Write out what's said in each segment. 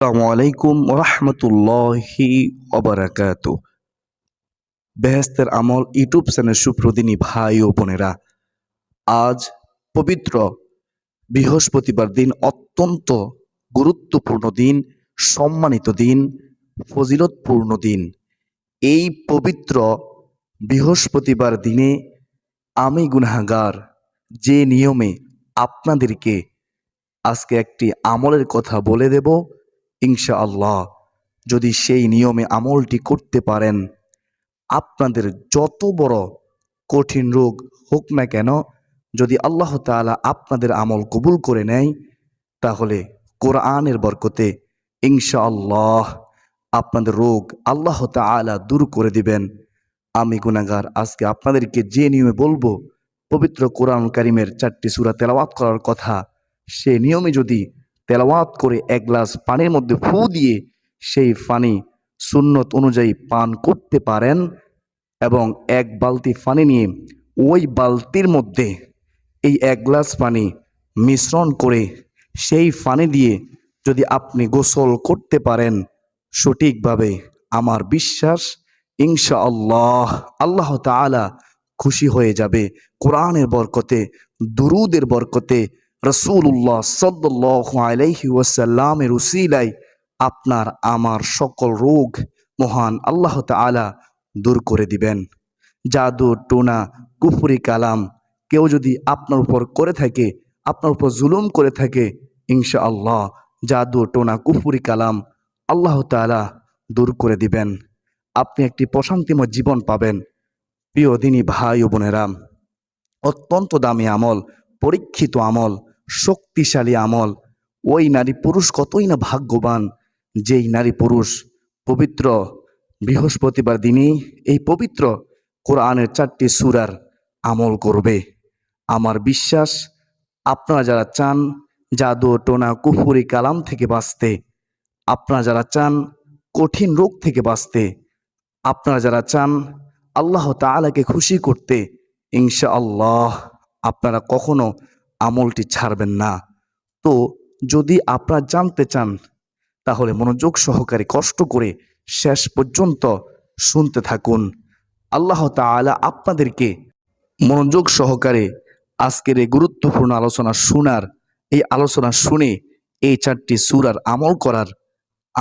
আসসালামু আলাইকুম রহমতুল্লাহি ওবারাকাতু। বেহেস্তের আমল ইউটিউব চ্যানেল সুপ্রদিনী ভাই ও বোনেরা, আজ পবিত্র বৃহস্পতিবার দিন, অত্যন্ত গুরুত্বপূর্ণ দিন, সম্মানিত দিন, ফজিলতপূর্ণ দিন। এই পবিত্র বৃহস্পতিবার দিনে আমি গুনাহগার যে নিয়মে আপনাদেরকে আজকে একটি আমলের কথা বলে দেব, ইনশাআল্লাহ যদি সেই নিয়মে আমলটি করতে পারেন, আপনাদের যত বড় কঠিন রোগ হোক না কেন, যদি আল্লাহ তাআলা আপনাদের আমল কবুল করে নেয়, তাহলে কোরআনের বরকতে ইনশাআল্লাহ আপনাদের রোগ আল্লাহ তাআলা দূর করে দিবেন। আমি গুনাহগার আজকে আপনাদেরকে যে নিয়মে বলবো, পবিত্র কোরআন কারিমের 4টি সূরা তেলাওয়াত করার কথা, সে নিয়মে যদি তেলাওয়াত করে এক গ্লাস পানির মধ্যে ফু দিয়ে সেই পানি সুন্নত অনুযায়ী পান করতে পারেন, এবং এক বালতি পানি নিয়ে ওই বালতির মধ্যে এই এক গ্লাস পানি মিশ্রণ করে সেই পানি দিয়ে যদি আপনি গোসল করতে পারেন সঠিকভাবে, আমার বিশ্বাস ইনশাআল্লাহ আল্লাহ তাআলা খুশি হয়ে যাবে। কোরআনের বরকতে, দুরুদের বরকতে, রাসূলুল্লাহ সাল্লাল্লাহু আলাইহি ওয়াসাল্লামের উসিলায় আপনার আমার সকল রোগ মহান আল্লাহ তাআলা দূর করে দিবেন। জাদু টোনা কুফরি কালাম কেউ যদি আপনার উপর করে থাকে, আপনার উপর জুলুম করে থাকে, ইনশাআল্লাহ জাদু টোনা কুফরি কালাম আল্লাহ তাআলা দূর করে দিবেন। আপনি একটি প্রশান্তিময় জীবন পাবেন। প্রিয় দিনী ভাই ও বোনেরা, অত্যন্ত দামি আমল, পরীক্ষিত আমল, শক্তিশালী আমল। ওই নারী পুরুষ কতই না ভাগ্যবান, যেই নারী পুরুষ পবিত্র বৃহস্পতিবার দিনই এই পবিত্র কোরআনের 4টি সূরার আমল করবে। আমার বিশ্বাস আপনারা যারা চান জাদু টোনা কুফরি কালাম থেকে বাঁচতে, আপনারা যারা চান কঠিন রোগ থেকে বাঁচতে, আপনারা যারা চান আল্লাহ তাআলাকে খুশি করতে, ইনশাআল্লাহ আপনারা কখনো আমলটি ছাড়বেন না। তো যদি আপনারা জানতে চান, তাহলে মনোযোগ সহকারে কষ্ট করে শেষ পর্যন্ত শুনতে থাকুন। আল্লাহ তাআলা আপনাদেরকে মনোযোগ সহকারে আজকের এই গুরুত্বপূর্ণ আলোচনা শোনার, এই আলোচনা শুনে এই 4টি সূরার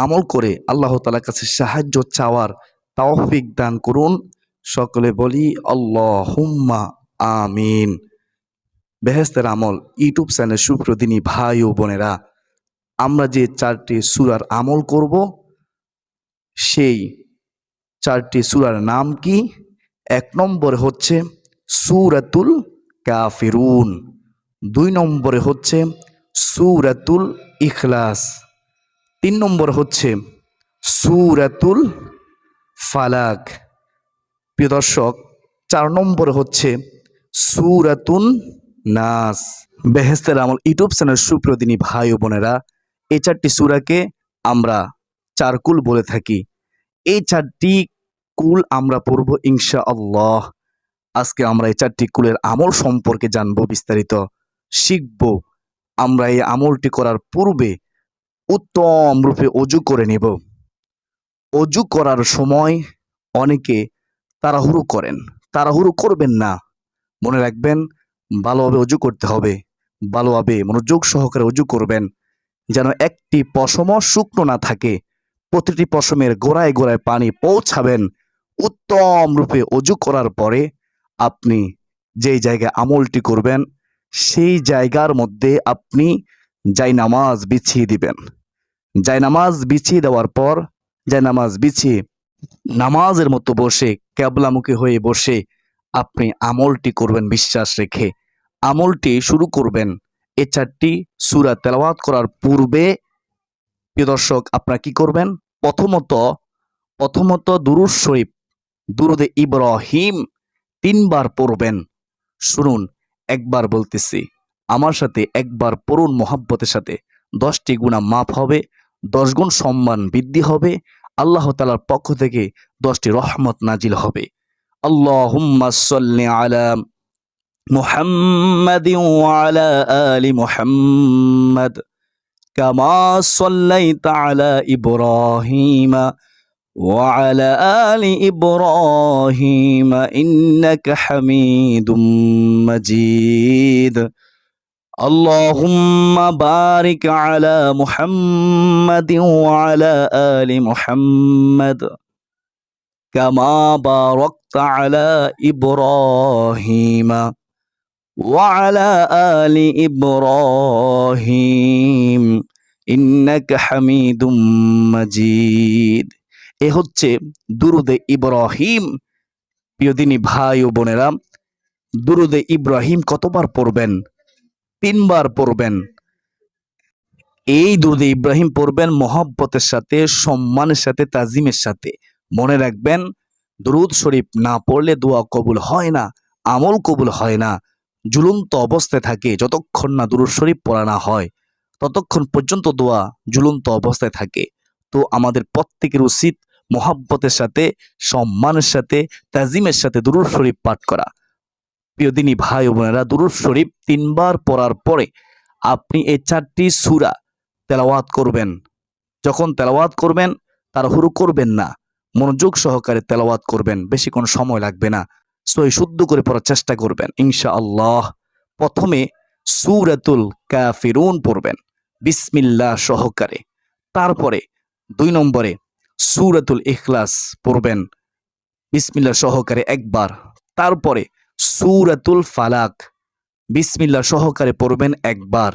আমল করে আল্লাহ তাআলার কাছে সাহায্য চাওয়ার তৌফিক দান করুন। সকলে বলি আল্লাহুম্মা আমিন। বেহেস্তের আমল ইউটিউব চ্যানেল সুপ্রদিনী ভাই ও বোনেরা, আমরা যে 4টি সূরার আমল করব, সেই 4টি সূরার নাম কি? 1 নম্বরে হচ্ছে সূরাতুল কাফিরুন, 2 নম্বরে হচ্ছে সূরাতুল ইখলাস, 3 নম্বরে হচ্ছে সূরাতুল ফালাক। প্রিয় দর্শক, 4 নম্বরে হচ্ছে সূরাতুন নাস। বেহেস্তের আমল ইউটিউব চ্যানেল সুপ্রদিনী ভাই ও বোনেরা, এই 4টি সূরাকে আমরা 4 কুল বলে থাকি। এই 4টি কুল আমরা পড়ব ইনশাআল্লাহ। আজকে আমরা এই 4টি কুলের আমল সম্পর্কে জানবো, বিস্তারিত শিখব। আমরা এই আমলটি করার পূর্বে উত্তম রূপে অজু করে নেব। অজু করার সময় অনেকে তাড়াহুড়ো করেন, তাড়াহুড়ো করবেন না। মনে রাখবেন, ভালোভাবে অজু করতে হবে, ভালোভাবে মনোযোগ সহকারে অজু করবেন, যেন একটি পশমও শুকনো না থাকে। প্রতিটি পশমের গোড়ায় গোড়ায় পানি পৌঁছাবেন। উত্তম রূপে অজু করার পরে আপনি যেই জায়গায় আমলটি করবেন, সেই জায়গার মধ্যে আপনি জায়নামাজ বিছিয়ে দিবেন। জায়নামাজ বিছিয়ে দেওয়ার পর জায়নামাজ বিছিয়ে নামাজের মতো বসে, কেবলামুখী হয়ে বসে আপনি আমলটি করবেন বিশ্বাস রেখে। আমলটি শুরু করবেন এই 4টি সূরা তেলাওয়াত করার পূর্বে। প্রিয় দর্শক, আপনারা কি করবেন? প্রথমত দুরূদ শরীফ, দুরুদে ইব্রাহিম 3 বার পড়বেন। শুনুন, একবার বলতেছি, আমার সাথে একবার পড়ুন মহব্বতের সাথে। 10টি গুনাহ মাফ হবে, 10 গুণ সম্মান বৃদ্ধি হবে, আল্লাহ তাআলার পক্ষ থেকে 10টি রহমত নাজিল হবে। আল্লাহুম্মা সাল্লি আলা মুহাম্মাদিন ওয়া আলা আলি মুহাম্মাদ কামা সাল্লাইতা আলা ইব্রাহিম وعلى آل إبراهيم إنك حميد مجيد اللهم بارك على محمد وعلى آل محمد كما باركت على إبراهيم وعلى آل إبراهيم إنك حميد مجيد এ হচ্ছে দুরুদে ইব্রাহিম। প্রিয় দিনী ভাই ও বোনেরা, দুরুদে ইব্রাহিম কতবার পড়বেন? 3 বার পড়বেন। এই দুরুদে ইব্রাহিম পড়বেন মহব্বতের সাথে, সম্মানের সাথে, তাজিমের সাথে। মনে রাখবেন, দুরুদ শরীফ না পড়লে দোয়া কবুল হয় না, আমল কবুল হয় না। ঝুলন্ত অবস্থায় থাকে, যতক্ষণ না দুরুদ শরীফ পড়া না হয় ততক্ষণ পর্যন্ত দোয়া ঝুলন্ত অবস্থায় থাকে। তো আমাদের প্রত্যেকের উচিত মহব্বতের সাথে, সম্মানের সাথে, তাজিমের সাথে দুরুদ শরীফ পাঠ করা। প্রিয় দিনী ভাই ও বোনেরা, দুরুদ শরীফ 3 বার পড়ার পরে আপনি এই 4টি সূরা তেলাওয়াত করবেন। যখন তেলাওয়াত করবেন তাড়াহুড়ো করবেন না, মনোযোগ সহকারে তেলাওয়াত করবেন, বেশিক্ষণ সময় লাগবে না। সহি শুদ্ধ করে পড়ার চেষ্টা করবেন ইনশাআল্লাহ। প্রথমে সূরাতুল কাফিরুন পড়বেন বিসমিল্লাহ সহকারে। তারপরে 2 নম্বরে সূরাতুল ইখলাস পড়বেন বিসমিল্লাহ সহকারে একবার। তারপরে সূরাতুল ফালাক বিসমিল্লাহ সহকারে পড়বেন একবার।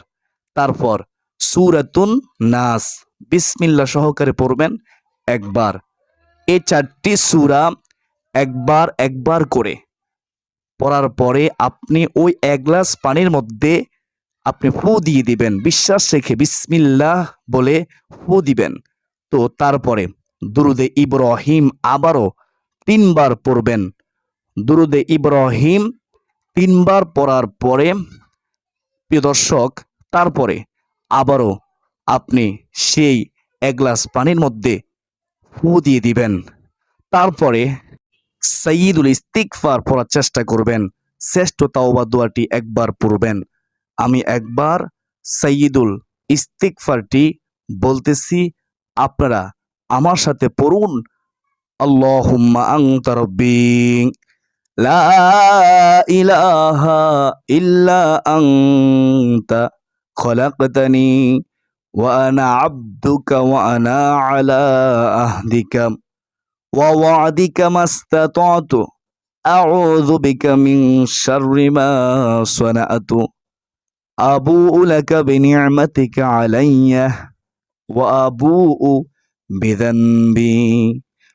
তারপর সূরাতুন নাস বিসমিল্লাহ সহকারে পড়বেন একবার। এই 4টি সূরা একবার একবার করে পড়ার পরে আপনি ওই 1 গ্লাস পানির মধ্যে আপনি ফু দিয়ে দিবেন, বিশ্বাস রেখে বিসমিল্লাহ বলে ফু দিবেন। তো তারপরে দুরুদে ইব্রাহিম আবারও 3 বার পড়বেন। দুরুদে ইব্রাহিম 3 বার পড়ার পরে প্রিয় দর্শক, তারপরে আবারও আপনি সেই 1 গ্লাস পানির মধ্যে ফু দিয়ে দিবেন। তারপরে সাইয়্যিদুল ইস্তিগফার পড়ার চেষ্টা করবেন। শ্রেষ্ঠ তাওবা দোয়াটি একবার পড়বেন। আমি একবার সাইয়্যিদুল ইস্তিগফারটি বলতেছি, আপনারা আমার সাথে পড়ুন। আল্লাহুম্মা আনতা রাব্বি লা ইলাহা ইল্লা আনতা খলাকতানি ওয়া আনা আবদুকা ওয়া আনা আলা আহদিকা ওয়া ওয়া'দিকা মাস্তাতা'তু আউযু বিকা মিন শাররি মা সানা'তু আবুউ লাকা বিনি'মাতিকা আলাইয়া ওয়া আবুউ বিযানবি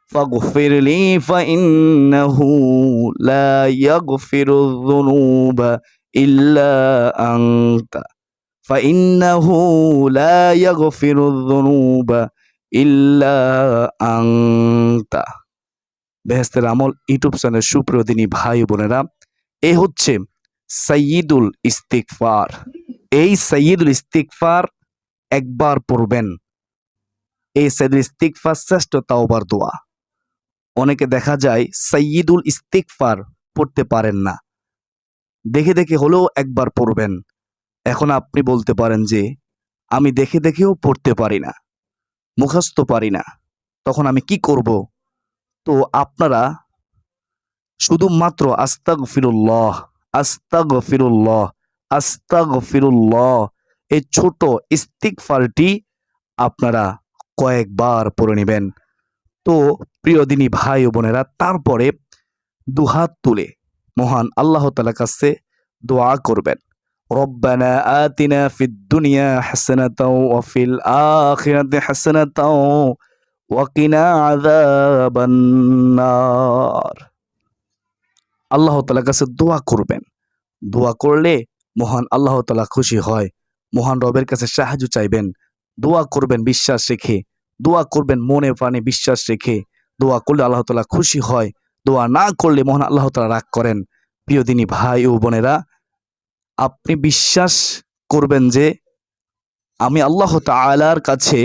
ফাগফির লি ফাইন্নাহু লা ইয়াগফিরুয যুনুবা ইল্লা আনতা ফাইন্নাহু লা ইয়াগফিরুয যুনুবা ইল্লা আনতা। বেহেশতের আমল ইউটিউব চ্যানেল সুপ্রিয় দিনী ভাই বোনেরা, এ হচ্ছে সাইয়্যিদুল ইস্তিগফার। এই সাইয়্যিদুল ইস্তিগফার একবার পড়বেন। এই সাইয়্যিদুল ইস্তিগফার শ্রেষ্ঠ তাওবার দোয়া। অনেকে দেখা যায় সাইয়্যিদুল ইস্তিগফার পড়তে পারেন না, দেখে দেখে হলেও একবার পড়বেন। এখন আপনি বলতে পারেন যে আমি দেখে দেখেও পড়তে পারি না, মুখস্থ পারি না, তখন আমি কি করব? তো আপনারা শুধুমাত্র আস্তাগফিরুল্লাহ, আস্তাগফিরুল্লাহ, আস্তাগফিরুল্লাহ এই ছোট ইস্তিগফারটি আপনারা কয়েকবার পড়ে নেবেন। তো প্রিয় দিনী ভাই ও বোনেরা, তারপরে দুহাত তুলে মহান আল্লাহ তাআলার কাছে দোয়া করবেন। রব্বানা আতিনা ফিদ দুনিয়া হাসানাতাও ওয়া ফিল আখিরাতি হাসানাতাও ওয়া কিনা আযাবান নার। আল্লাহ তাআলার কাছে দোয়া করবেন। দোয়া করলে মহান আল্লাহ তাআলা খুশি হয়। মহান রবের কাছে সাহায্য চাইবেন। দোয়া করবেন বিশ্বাস রেখে, দোয়া করবেন মনে প্রাণে বিশ্বাস রেখে। দোয়া করলে আল্লাহ তাআলা খুশি হয়, দোয়া না করলে মহান আল্লাহ তাআলা রাগ করেন। প্রিয় দিনী ভাই ও বোনেরা, আপনি বিশ্বাস করবেন যে আমি আল্লাহ তাআলার কাছে,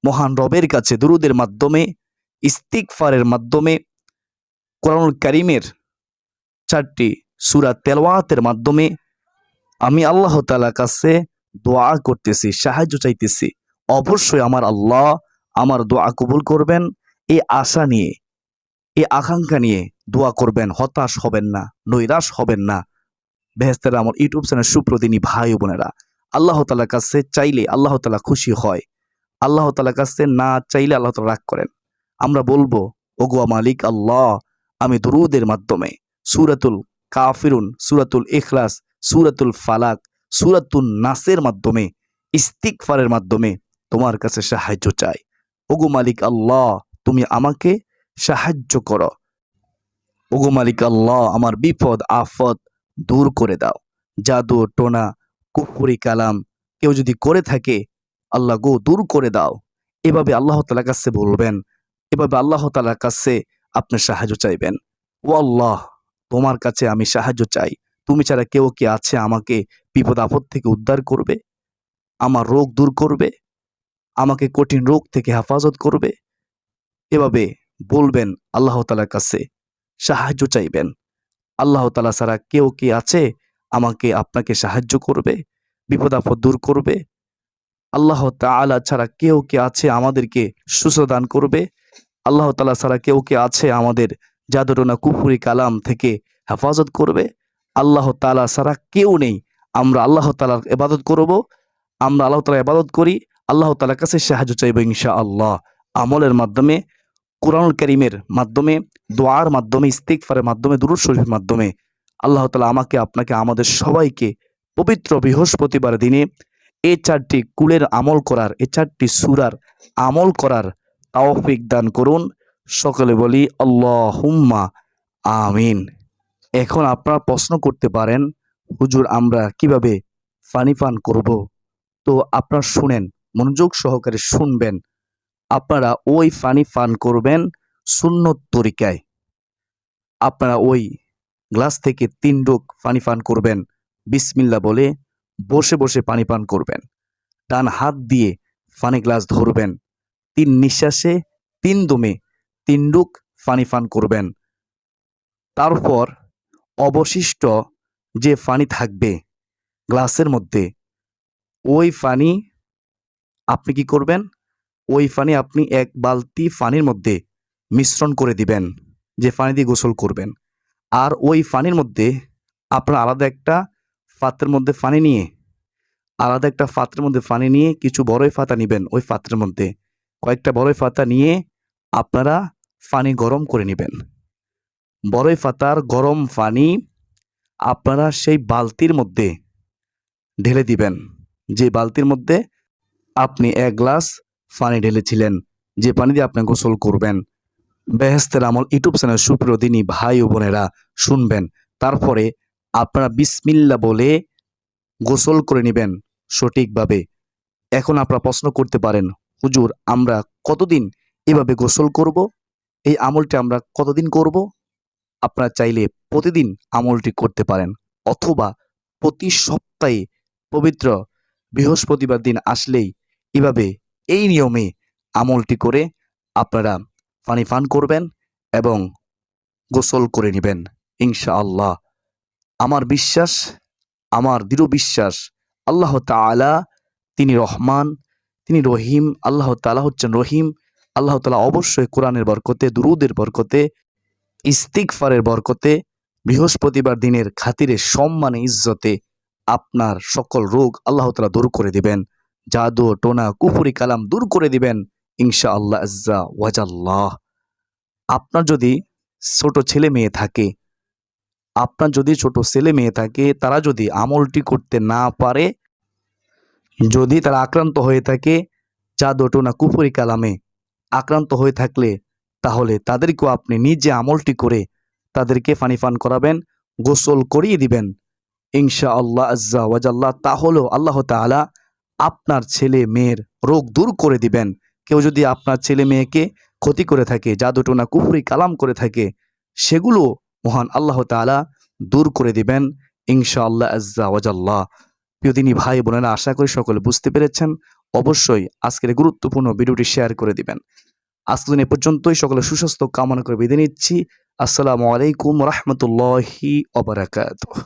মহান রবের কাছে দুরুদের মাধ্যমে, ইস্তিগফারের মাধ্যমে, কোরআনুল কারীমের 4টি সূরা তেলাওয়াতের মাধ্যমে আমি আল্লাহ তাআলার কাছে দোয়া করতেছি, সাহায্য চাইতেছি। অবশ্যই আমার আল্লাহ আমার দোয়া কবুল করবেন। এই আশা নিয়ে, এই আকাঙ্ক্ষা নিয়ে দোয়া করবেন, হতাশ হবেন না, নৈরাশ হবেন না। বেহেশতের আমল ইউটিউব চ্যানেল সুপ্রতিনি ভাই ও বোনেরা, আল্লাহ তাআলার কাছে চাইলে আল্লাহ তাআলা খুশি হয়, আল্লাহ তাআলার কাছে না চাইলে আল্লাহ তাআলা রাগ করেন। আমরা বলবো, ওগো মালিক আল্লাহ, আমি দুরুদের মাধ্যমে সূরাতুল কাফিরুন, সূরাতুল ইখলাস, সূরাতুল ফালাক, সূরাতুন নাসের মাধ্যমে, ইস্তিগফারের মাধ্যমে তোমার কাছে সাহায্য চাই। ওগো মালিক আল্লাহ, তুমি আমাকে সাহায্য করো। ওগো মালিক আল্লাহ, আমার বিপদ আফত দূর করে দাও। জাদু টোনা কুফরি কালাম কেউ যদি করে থাকে, আল্লাহ গো দূর করে দাও। এভাবে আল্লাহ তাআলার কাছে বলবেন, এভাবে আল্লাহ তাআলার কাছে আপনি সাহায্য চাইবেন। ও আল্লাহ, তোমার কাছে আমি সাহায্য চাই। তুমি ছাড়া কেউ কি আছে আমাকে বিপদ আপদ থেকে উদ্ধার করবে, আমার রোগ দূর করবে, আমাকে কঠিন রোগ থেকে হেফাজত করবে? এভাবে বলবেন, আল্লাহ তাআলার কাছে সাহায্য চাইবেন। আল্লাহ তাআলা ছাড়া কেউ কি আছে আমাকে আপনাকে সাহায্য করবে, বিপদ আপদ দূর করবে? আল্লাহ তাআলা ছাড়া কেউ কি আছে আমাদেরকে সুস্থতা দান করবে? আল্লাহ তাআলা ছাড়া কেউ কি আছে আমাদের জাদুটোনা কুফরি কালাম থেকে হেফাজত করবে? আল্লাহ তাআলা ছাড়া কেউ নেই। আমরা আল্লাহ তাআলার ইবাদত করব, আমরা আল্লাহ তাআলার ইবাদত করি, আল্লাহ তাআলার কাছে সাহায্য চাইব ইনশাআল্লাহ। আমলের মাধ্যমে, কুরআনুল কারীমের মাধ্যমে, দোয়ার মাধ্যমে, ইস্তিগফারের মাধ্যমে, দুরূদ শরীফের মাধ্যমে আল্লাহ তাআলা আমাকে, আপনাকে, আমাদের সবাইকে পবিত্র বৃহস্পতিবার দিনে এই 4টি কুলের আমল করার, এই 4টি সূরার আমল করার তৌফিক দান করুন। সকলে বলি আল্লাহুম্মা আমিন। এখন আপনারা প্রশ্ন করতে পারেন, হুজুর আমরা কিভাবে পানি পান করব? তো আপনারা শুনেন, মনোযোগ সহকারে শুনবেন। আপনারা ওই পানি পান করবেন সুন্নত তরিকায়। আপনারা ওই গ্লাস থেকে 3 ঢোক পানি পান করবেন, বিসমিল্লাহ বলে বসে বসে পানি পান করবেন। ডান হাত দিয়ে পানি গ্লাস ধরবেন, 3 নিঃশ্বাসে 3 দমে 3 ঢোক পানি পান করবেন। তারপর অবশিষ্ট যে পানি থাকবে গ্লাসের মধ্যে, ওই পানি আপনি কি করবেন? ওই পানি আপনি 1 বালতি পানির মধ্যে মিশ্রণ করে দিবেন, যে পানি দিয়ে গোসল করবেন। আর ওই পানির মধ্যে আপনার আলাদা একটা পাত্রের মধ্যে পানি নিয়ে, কিছু বড়ই পাতা নিবেন। ওই পাত্রের মধ্যে কয়েকটা বড়ই পাতা নিয়ে আপনারা পানি গরম করে নিবেন। বড়ই পাতার গরম পানি আপনারা সেই বালতির মধ্যে ঢেলে দিবেন, যে বালতির মধ্যে আপনি 1 গ্লাস পানি ঢেলেছিলেন, যে পানি দিয়ে আপনি গোসল করবেন। বেহেশতের আমল ইউটিউব চ্যানেল সুপ্রিয় দিনী ভাই ও বোনেরা শুনবেন। তারপরে আপনারা বিসমিল্লাহ বলে গোসল করে নেবেন সঠিকভাবে। এখন আপনারা প্রশ্ন করতে পারেন, হুজুর আমরা কতদিন এভাবে গোসল করব? এই আমলটি আমরা কতদিন করব? আপনারা চাইলে প্রতিদিন আমলটি করতে পারেন, অথবা প্রতি সপ্তাহে পবিত্র বৃহস্পতিবার দিন আসলেই এভাবে এই নিয়মে আমলটি করে আপনারা পানি পান করবেন এবং গোসল করে নেবেন ইনশাআল্লাহ। আমার বিশ্বাস, আমার দৃঢ় বিশ্বাস, আল্লাহ তাআলা তিনি রহমান, তিনি রহিম। আল্লাহ তাআলা হচ্ছেন রহিম। আল্লাহ তাআলা অবশ্যই কোরআনের বরকতে, দুরুদের বরকতে, ইস্তিগফারের বরকতে, বৃহস্পতিবার দিনের খাতিরে, সম্মানে, ইজ্জতে আপনার সকল রোগ আল্লাহ তাআলা দূর করে দিবেন। জাদু টোনা কুফরি কালাম দূর করে দিবেন ইনশাআল্লাহ আজ্জা ওয়াজাল্লাহ। আপনার যদি ছোট ছেলে মেয়ে থাকে, তারা যদি আমলটি করতে না পারে, যদি তারা আক্রান্ত হয়ে থাকে জাদু টোনা কুফরি কালামে আক্রান্ত হয়ে থাকলে, তাহলে তাদেরকেও আপনি নিজে আমলটি করে তাদেরকে পানি পান করাবেন, গোসল করিয়ে দিবেন ইনশাআল্লাহ আজ্জা ওয়াজাল্লাহ। তাহলেও আল্লাহ তাআলা আপনার ছেলে মেয়ের রোগ দূর করে দিবেন। কেউ যদি আপনার ছেলে মেয়েকে ক্ষতি করে থাকে, জাদু টোনা কুফরি কালাম করে থাকে, সেগুলো মহান আল্লাহ তাআলা দূর করে দিবেন ইনশাআল্লাহ আজ্জা ওয়াজাল্লাহ। প্রিয় দিনী ভাই বোনেরা, আশা করি সকলে বুঝতে পেরেছেন। অবশ্যই আজকের গুরুত্বপূর্ণ ভিডিওটি শেয়ার করে দিবেন। আজকের দিন এ পর্যন্তই। সকলে সুস্বাস্থ্য কামনা করে বিদায় নিচ্ছি। আসসালামু আলাইকুম রাহমাতুল্লাহি ওয়া বারাকাতুহু।